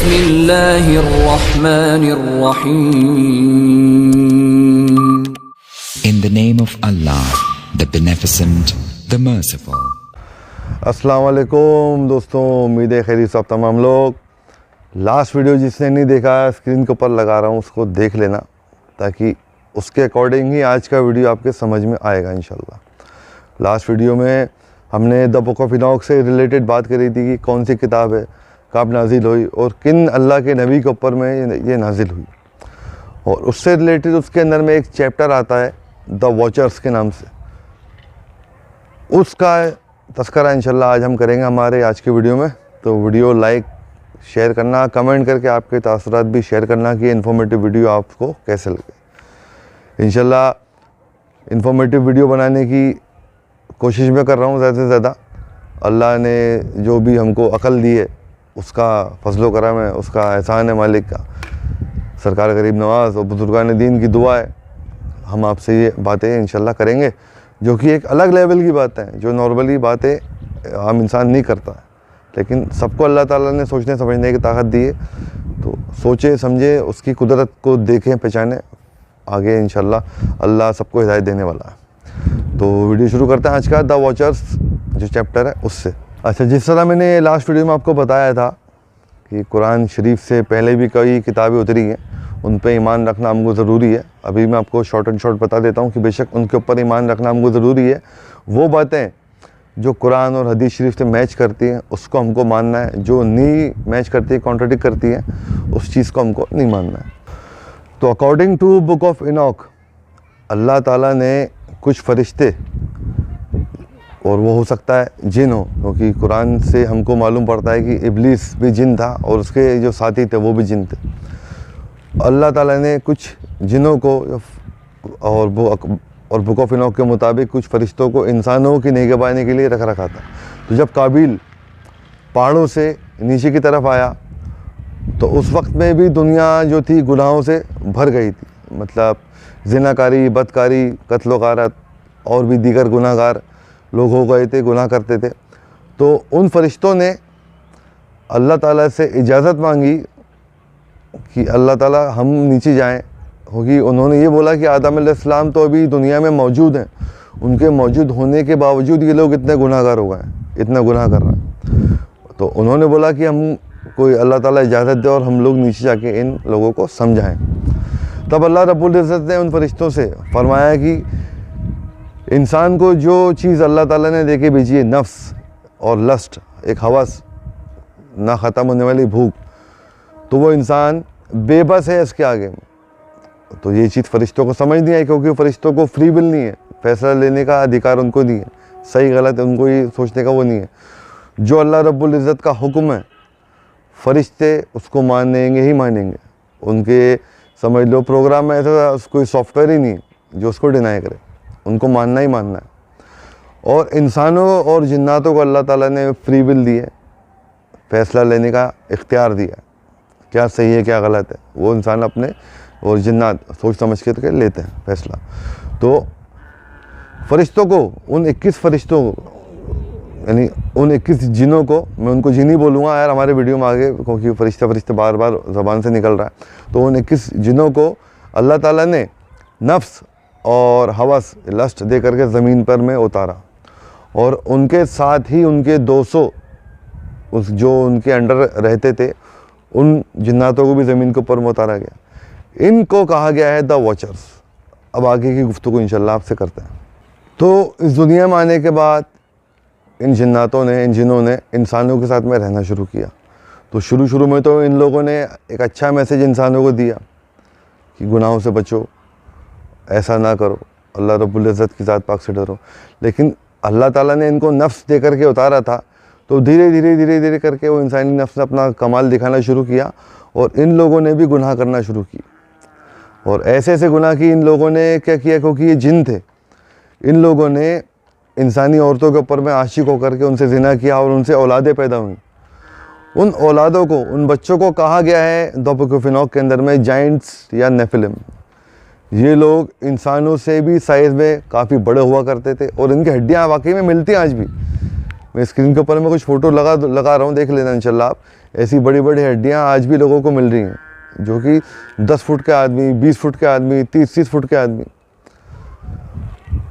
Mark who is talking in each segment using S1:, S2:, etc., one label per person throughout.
S1: बिस्मिल्लाहिर्रहमानिर्रहीम।
S2: In the name of Allah, the Beneficent, the Merciful.
S3: अस्सलाम वालेकुम दोस्तों, उम्मीद है खैरियत से आप तमाम लोग। लास्ट वीडियो जिसने नहीं देखा स्क्रीन के ऊपर लगा रहा हूँ, उसको देख लेना ताकि उसके अकॉर्डिंग ही आज का वीडियो आपके समझ में आएगा इंशाल्लाह। लास्ट वीडियो में हमने द बुक ऑफ इनॉक से रिलेटेड बात करी थी कि कौन सी किताब है, कब नाजिल हुई और किन अल्लाह के नबी के ऊपर में ये नाजिल हुई। और उससे रिलेटेड उसके अंदर में एक चैप्टर आता है द वॉचर्स के नाम से, उसका तस्करा इंशाल्लाह आज हम करेंगे हमारे आज के वीडियो में। तो वीडियो लाइक शेयर करना, कमेंट करके आपके तासुरात भी शेयर करना कि इन्फॉर्मेटिव वीडियो आपको कैसे लगे। इंशाल्लाह इन्फॉर्मेटिव वीडियो बनाने की कोशिश में कर रहा हूँ ज़्यादा से ज़्यादा। अल्लाह ने जो भी हमको अक़ल दी है उसका फजलो करम है, उसका एहसान है मालिक का। सरकार गरीब नवाज़ और बुजुर्गान दीन की दुआ है। हम आपसे ये बातें इंशाल्लाह करेंगे जो कि एक अलग लेवल की बात है, जो नॉर्मली बातें आम इंसान नहीं करता है, लेकिन सबको अल्लाह ताला ने सोचने समझने की ताकत दी है। तो सोचे समझे, उसकी कुदरत को देखें पहचाने, आगे इंशाल्लाह अल्लाह सबको हिदायत देने वाला है। तो वीडियो शुरू करते हैं आज का द वॉचर्स जो चैप्टर है उससे। अच्छा, जिस तरह मैंने लास्ट वीडियो में आपको बताया था कि कुरान शरीफ से पहले भी कई किताबें उतरी हैं, उन पे ईमान रखना हमको ज़रूरी है। अभी मैं आपको शॉर्ट एंड शॉर्ट बता देता हूँ कि बेशक उनके ऊपर ईमान रखना हमको ज़रूरी है। वो बातें जो कुरान और हदीस शरीफ से मैच करती हैं उसको हमको मानना है, जो नहीं मैच करती है, कॉन्ट्राडिक्ट करती हैं, उस चीज़ को हमको नहीं मानना है। तो according to book of Enoch, अल्लाह ताला ने कुछ फरिश्ते, और वो हो सकता है जिन हो, क्योंकि कुरान से हमको मालूम पड़ता है कि इब्लीस भी जिन था और उसके जो साथी थे वो भी जिन थे। अल्लाह ताला ने कुछ जिनों को और बुक ऑफ इनॉक के मुताबिक कुछ फरिश्तों को इंसानों की निगहबानी के लिए रख रखा था। तो जब काबिल पहाड़ों से नीचे की तरफ आया तो उस वक्त में भी दुनिया जो थी गुनाहों से भर गई थी। मतलब ज़िनाकारी, बदकारी, कत्ल गारत और भी दीगर गुनाहगार लोग हो गए थे, गुनाह करते थे। तो उन फरिश्तों ने अल्लाह ताला से इजाज़त मांगी कि अल्लाह ताला हम नीचे जाएं, क्योंकि उन्होंने ये बोला कि आदम अलैहिस्सलाम तो अभी दुनिया में मौजूद हैं, उनके मौजूद होने के बावजूद ये लोग इतने गुनाहगार हो गए, इतना गुनाह कर रहे हैं। तो उन्होंने बोला कि हम कोई अल्लाह ताला इजाज़त दे और हम लोग नीचे जाके इन लोगों को समझाएं। तब अल्लाह रब्बुल इज़्ज़त ने उन फरिश्तों से फरमाया कि इंसान को जो चीज़ अल्लाह ताला ने देके भेजी है, नफ्स और लस्ट, एक हवस, ना ख़त्म होने वाली भूख, तो वो इंसान बेबस है इसके आगे। तो ये चीज़ फरिश्तों को समझ नहीं आई, क्योंकि फरिश्तों को फ्री विल नहीं है, फैसला लेने का अधिकार उनको नहीं है, सही गलत है उनको ये सोचने का वो नहीं है। जो अल्लाह रब्बुल इज़्ज़त का हुक्म है फरिश्ते उसको मानेंगे ही मानेंगे। उनके समझ लो प्रोग्राम में ऐसा कोई सॉफ्टवेयर ही नहीं है जो उसको डिनाई करे, उनको मानना ही मानना है। और इंसानों और जिन्नातों को अल्लाह ताला ने फ्री विल दी है, फैसला लेने का इख्तियार दिया है, क्या सही है क्या गलत है वो इंसान अपने और जिन्नात सोच समझ के लेते हैं फैसला। तो फरिश्तों को, उन 21 फरिश्तों यानी उन 21 जिनों को, मैं उनको जिन ही बोलूँगा यार हमारे वीडियो में आगे, क्योंकि फरिश्ते बार बार ज़बान से निकल रहा है। तो उन 21 जिनों को अल्लाह ताला ने नफ्स और हवस, लस्ट दे करके ज़मीन पर में उतारा, और उनके साथ ही उनके 200 उस जो उनके अंडर रहते थे उन जिन्नातों को भी ज़मीन के ऊपर में उतारा गया। इनको कहा गया है द वॉचर्स। अब आगे की गुफ्तगू इंशाल्लाह आपसे करते हैं। तो इस दुनिया में आने के बाद इन जिन्नातों ने, इन जिनों ने इंसानों के साथ में रहना शुरू किया। तो शुरू में तो इन लोगों ने एक अच्छा मैसेज इंसानों को दिया कि गुनाहों से बचो, ऐसा ना करो, अल्लाह रब्बुल इज़्ज़त की ज़ात पाक से डरो। लेकिन अल्लाह ताला ने इनको नफ्स दे करके उतारा था, तो धीरे धीरे करके वो इंसानी नफ्स ने अपना कमाल दिखाना शुरू किया और इन लोगों ने भी गुनाह करना शुरू की। और ऐसे गुनाह की इन लोगों ने क्या किया, क्योंकि ये जिन थे, इन लोगों ने इंसानी औरतों के ऊपर में आशिक होकर के उनसे ज़िना किया और उनसे औलादें पैदा हुई। उन औलादों को, उन बच्चों को कहा गया है द बुक ऑफ इनॉक के अंदर में जाइंट्स या नेफिलिम। ये लोग इंसानों से भी साइज़ में काफ़ी बड़े हुआ करते थे और इनकी हड्डियाँ वाकई में मिलती हैं आज भी। मैं स्क्रीन के ऊपर में कुछ फ़ोटो लगा रहा हूँ, देख लेना इंशाल्लाह आप। ऐसी बड़ी बड़ी हड्डियाँ आज भी लोगों को मिल रही हैं, जो कि 10 फुट के आदमी, 20 फुट के आदमी, 30 फुट के आदमी।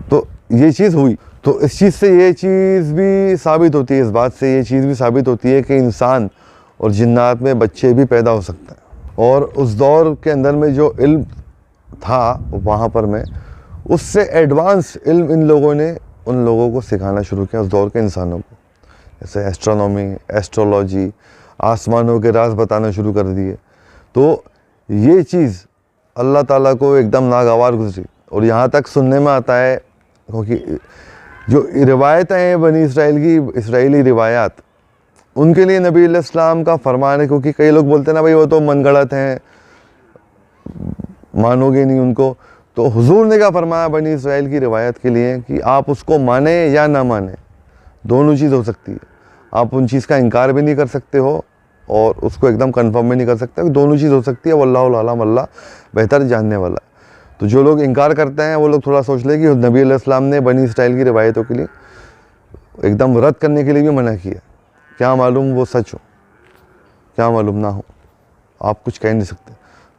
S3: तो ये चीज़ हुई, तो इस चीज़ से ये चीज़ भी साबित होती है, इस बात से ये चीज़ भी साबित होती है कि इंसान और जिन्नात में बच्चे भी पैदा हो सकते हैं। और उस दौर के अंदर में जो इल्म था वहाँ पर में, उससे एडवांस इल्म इन लोगों ने उन लोगों को सिखाना शुरू किया, उस दौर के इंसानों को। जैसे एस्ट्रोनॉमी, एस्ट्रोलॉजी, आसमानों के राज बताना शुरू कर दिए। तो ये चीज़ अल्लाह ताला को एकदम नागवार गुजरी। और यहाँ तक सुनने में आता है, क्योंकि जो रिवायतें हैं बनी इसराइल की, इसराइली रिवायात, उनके लिए नबी इस्लाम का फरमान है। क्योंकि कई लोग बोलते हैं ना भाई वो तो मनगढ़ंत हैं, मानोगे नहीं उनको। तो हुजूर ने क्या फरमाया बनी इसराइल की रिवायत के लिए कि आप उसको माने या ना माने, दोनों चीज़ हो सकती है। आप उन चीज़ का इनकार भी नहीं कर सकते हो और उसको एकदम कंफर्म भी नहीं कर सकते, दोनों चीज़ हो सकती है। वल्लाहुल आलम, अल्लाह बेहतर जानने वाला। तो जो लोग इनकार करते हैं वो लोग थोड़ा सोच ले कि नबी अलैहिस्सलाम ने बनी इसराइल की रिवायतों के लिए एकदम रद्द करने के लिए भी मना किया। क्या मालूम वो सच हो, क्या मालूम ना हो, आप कुछ कह नहीं सकते।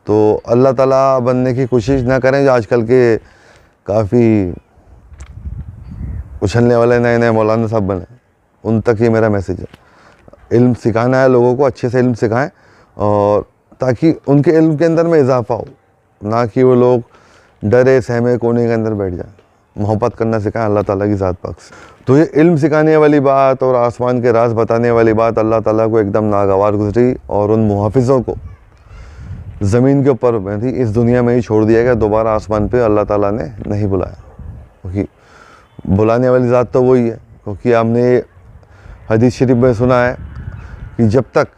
S3: तो अल्लाह ताला बनने की कोशिश ना करें, जो आजकल के काफ़ी उछलने वाले नए नए मौलाना साहब बने, उन तक ये मेरा मैसेज है। इल्म सिखाना है लोगों को, अच्छे से इल्म सिखाएं, और ताकि उनके इल्म के अंदर में इजाफा हो, ना कि वो लोग डरे सहमे कोने के अंदर बैठ जाएं। मोहब्बत करना सिखाएं अल्लाह ताला की ज़ात पाक से। तो ये इल्म सिखाने वाली बात और आसमान के राज बताने वाली बात अल्लाह ताला को एकदम नागवार गुजरी, और उन मुहाफिज़ों को ज़मीन के ऊपर में थी, इस दुनिया में ही छोड़ दिया गया। दोबारा आसमान पे अल्लाह ताला ने नहीं बुलाया, क्योंकि बुलाने वाली ज़ात तो वही है। क्योंकि हमने हदीस शरीफ में सुना है कि जब तक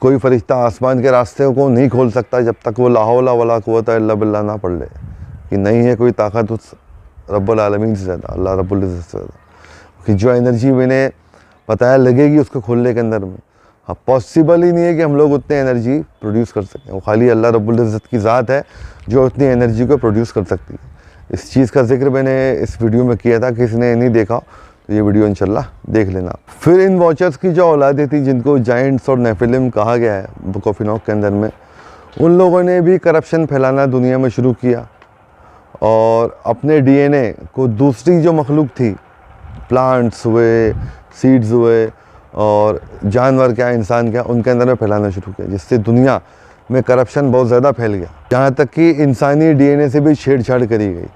S3: कोई फरिश्ता आसमान के रास्ते को नहीं खोल सकता, जब तक वो ला हौला वला कुव्वता इल्ला बिल्लाह ना पढ़ ले, कि नहीं है कोई ताकत उस रब्बुल आलमीन से ज़्यादा, अल्लाह रब्बुल इज़्ज़त से ज़्यादा, कि जो एनर्जी मैंने बताया लगेगी उसको खोलने के अंदर में। हाँ, पॉसिबल ही नहीं है कि हम लोग उतनी एनर्जी प्रोड्यूस कर सकें। वो खाली अल्लाह रब्बुल इज़्ज़त की ज़ात है जो उतनी एनर्जी को प्रोड्यूस कर सकती है। इस चीज़ का जिक्र मैंने इस वीडियो में किया था, किसी ने नहीं देखा तो ये वीडियो इंशाल्लाह देख लेना। फिर इन वॉचर्स की जो औलादें थी, जिनको जाइंट्स और नेफिलिम कहा गया है बुक ऑफ इनॉक के अंदर में, उन लोगों ने भी करप्शन फैलाना दुनिया में शुरू किया, और अपने डीएनए को दूसरी जो मखलूक थी, प्लांट्स हुए, सीड्स हुए, और जानवर क्या, इंसान क्या, उनके अंदर में फैलाना शुरू किया, जिससे दुनिया में करप्शन बहुत ज़्यादा फैल गया। यहाँ तक कि इंसानी डीएनए से भी छेड़छाड़ करी गई।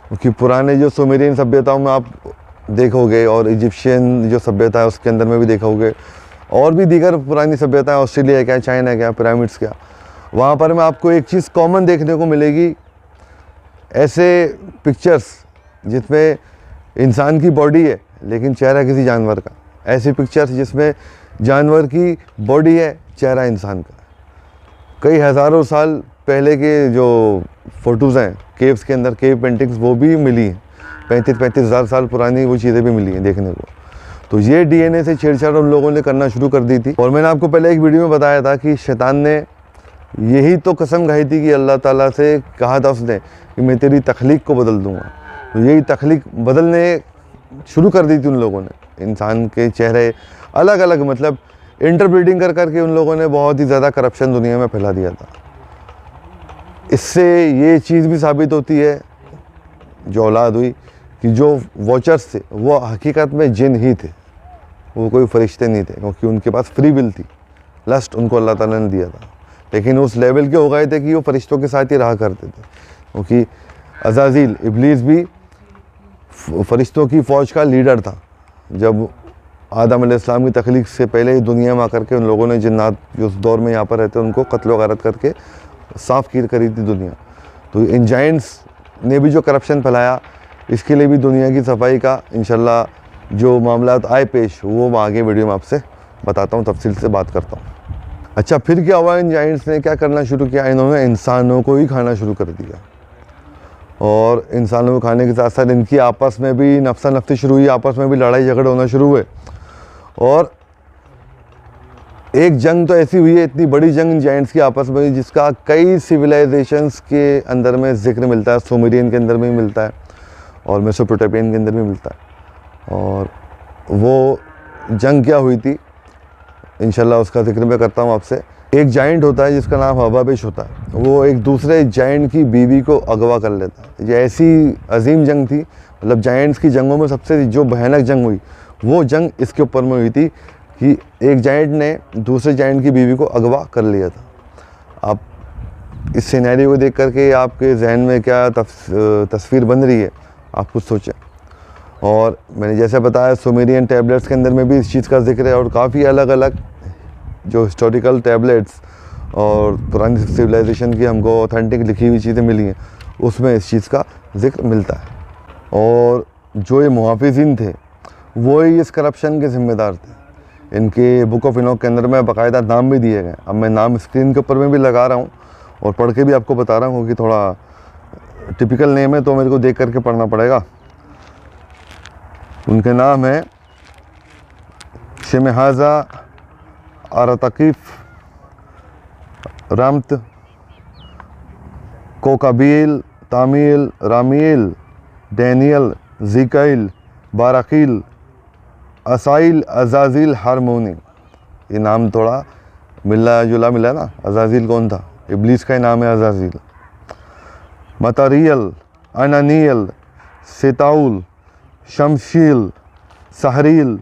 S3: क्योंकि पुराने जो सुमेरियन सभ्यताओं में आप देखोगे, और इजिप्शियन जो सभ्यता है उसके अंदर में भी देखोगे, और भी दीगर पुरानी सभ्यताएं, ऑस्ट्रेलिया क्या, चाइना क्या, पिरामिड्स क्या, वहाँ पर में आपको एक चीज़ कॉमन देखने को मिलेगी। ऐसे पिक्चर्स जिसमें इंसान की बॉडी है लेकिन चेहरा किसी जानवर का, ऐसी पिक्चर्स जिसमें जानवर की बॉडी है, चेहरा इंसान का। कई हज़ारों साल पहले के जो फ़ोटोज़ हैं केव्स के अंदर, केव पेंटिंग्स, वो भी मिली हैं। 35 हज़ार साल पुरानी वो चीज़ें भी मिली हैं देखने को। तो ये डीएनए से छेड़छाड़ उन लोगों ने करना शुरू कर दी थी। और मैंने आपको पहले एक वीडियो में बताया था कि शैतान ने यही तो कसम खाई थी कि अल्लाह ताला से कहा था उसने कि मैं तेरी तख्लीक को बदल दूँगा। तो यही तख्लीक बदलने शुरू कर दी थी उन लोगों ने। इंसान के चेहरे अलग अलग, मतलब इंटरब्रीडिंग कर करके उन लोगों ने बहुत ही ज़्यादा करप्शन दुनिया में फैला दिया था। इससे ये चीज़ भी साबित होती है, जो औलाद हुई, कि जो वॉचर्स थे वो हकीकत में जिन ही थे, वो कोई फरिश्ते नहीं थे। क्योंकि उनके पास फ्री विल थी, लस्ट उनको अल्लाह ताला ने दिया था, लेकिन उस लेवल के हो गए थे कि वो फरिश्तों के साथ ही रहा करते थे। क्योंकि अज़ाज़ील, इब्लीस भी फरिश्तों की फ़ौज का लीडर था। जब आदम अलैहिस्सलाम की तख्लीक से पहले ही दुनिया में आकर के उन लोगों ने जिन्नात जो उस दौर में यहाँ पर रहते उनको कत्ल व गारत करके साफ़ करी थी दुनिया। तो इन जाइंट्स ने भी जो करप्शन फैलाया, इसके लिए भी दुनिया की सफाई का इंशाल्लाह जो मामलात आए पेश, वो मैं आगे वीडियो में आपसे बताता हूँ, तफसील से बात करता हूँ। अच्छा, फिर क्या हुआ, इन जाइंट्स ने क्या करना शुरू किया, इन्होंने इंसानों को ही खाना शुरू कर दिया। और इंसानों को खाने के साथ साथ इनकी आपस में भी नफसा नफसी शुरू हुई, आपस में भी लड़ाई झगड़े होना शुरू हुए। और एक जंग तो ऐसी हुई है, इतनी बड़ी जंग जाइंट्स की आपस में, जिसका कई सिविलाइजेशंस के अंदर में जिक्र मिलता है। सुमेरियन के अंदर में भी मिलता है और मेसोपोटामियन के अंदर भी मिलता है। और वो जंग क्या हुई थी, इंशाल्लाह उसका जिक्र मैं करता हूँ आपसे। एक जाइंट होता है जिसका नाम हबाबिश होता है, वो एक दूसरे जाइंट की बीवी को अगवा कर लेता है। ये ऐसी अजीम जंग थी, मतलब जाइंट्स की जंगों में सबसे जो भयानक जंग हुई वो जंग इसके ऊपर में हुई थी कि एक जाइंट ने दूसरे जाइंट की बीवी को अगवा कर लिया था। आप इस सिनेरियो को देख करके आपके जहन में क्या तस्वीर बन रही है, आप कुछ सोचें। और मैंने जैसे बताया सुमेरियन टैबलेट्स के अंदर में भी इस चीज़ का जिक्र है, और काफ़ी अलग अलग जो हिस्टोरिकल टैबलेट्स और पुरानी सिविलाइजेशन की हमको ऑथेंटिक लिखी हुई चीज़ें मिली हैं, उसमें इस चीज़ का जिक्र मिलता है। और जो ये मुहाफिज़ीन थे वो ही इस करप्शन के ज़िम्मेदार थे। इनके बुक ऑफ इनॉक के अंदर में बाकायदा नाम भी दिए गए। अब मैं नाम स्क्रीन के ऊपर में भी लगा रहा हूँ और पढ़ के भी आपको बता रहा हूँ, क्योंकि थोड़ा टिपिकल नेम है तो मेरे को देख करके पढ़ना पड़ेगा। उनके नाम है शमहाजा, अरतकीफ, रमत, कोकाबील, तामील, रामील, डैनियल, ज़िकाइल, बाराकील, असाइल, अजाजिल, हारमोनी। ये नाम थोड़ा मिला जुला मिला ना। अजाजिल कौन था? इब्लीस का ही नाम है अजाजिल। मतरियल, अनानियल, सिताउल, शमशील, सहरील,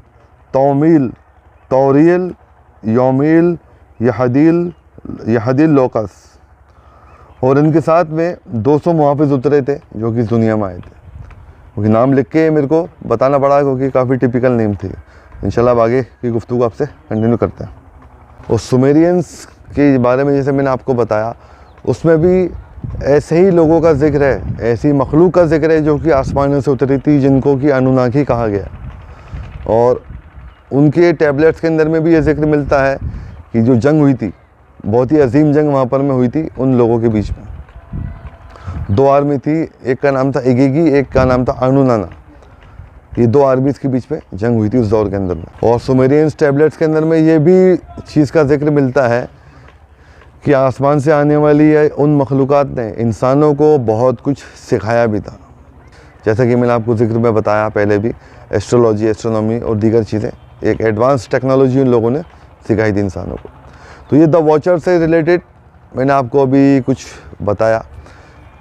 S3: तौमील, तौरील, योमील, यहदिल लोकस। और इनके साथ में 200 मुहाफिज उतरे थे जो कि इस दुनिया में आए थे, क्योंकि नाम लिख के मेरे को बताना पड़ा क्योंकि काफ़ी टिपिकल नेम थे। इंशाल्लाह आगे की गुफ्तगू आपसे कंटिन्यू करते हैं। और सुमेरियंस के बारे में जैसे मैंने आपको बताया, उसमें भी ऐसे ही लोगों का जिक्र है, ऐसी मखलूक का जिक्र है जो कि आसमानों से उतरी थी, जिनको कि अनुनाकी कहा गया। और उनके टैबलेट्स के अंदर में भी ये जिक्र मिलता है कि जो जंग हुई थी, बहुत ही अजीम जंग वहाँ पर में हुई थी उन लोगों के बीच में। 2 आर्मी थी, एक का नाम था इगेगी, एक का नाम था अनुनाना। ये 2 आर्मीज़ के बीच में जंग हुई थी उस दौर के अंदर में। और सुमेरियंस टैबलेट्स के अंदर में ये भी चीज़ का जिक्र मिलता है कि आसमान से आने वाली है उन मखलूक़ात ने इंसानों को बहुत कुछ सिखाया भी था। जैसा कि मैंने आपको जिक्र में बताया पहले भी, एस्ट्रोलॉजी, एस्ट्रोनॉमी और दीगर चीज़ें, एक एडवांस टेक्नोलॉजी उन लोगों ने सिखाई थी इंसानों को। तो ये द वॉचर से रिलेटेड मैंने आपको अभी कुछ बताया।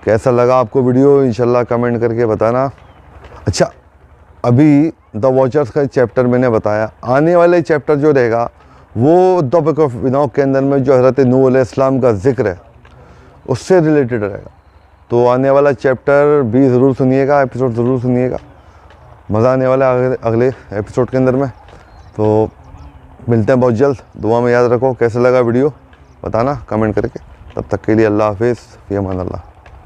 S3: कैसा लगा आपको वीडियो, इंशाल्लाह कमेंट करके बताना। अच्छा, अभी द वॉचर्स का चैप्टर मैंने बताया, आने वाले चैप्टर जो रहेगा वो द बुक ऑफ इनॉक के अंदर में जो हज़रत नूह अलैहिस्सलाम का जिक्र है उससे रिलेटेड रहेगा। तो आने वाला चैप्टर भी ज़रूर सुनिएगा, एपिसोड ज़रूर सुनिएगा, मज़ा आने वाला है अगले एपिसोड के अंदर में। तो मिलते हैं बहुत जल्द। दुआ में याद रखो। कैसा लगा वीडियो बताना कमेंट करके। तब तक के लिए अल्लाह हाफिज़, फ़ी अमान अल्लाह।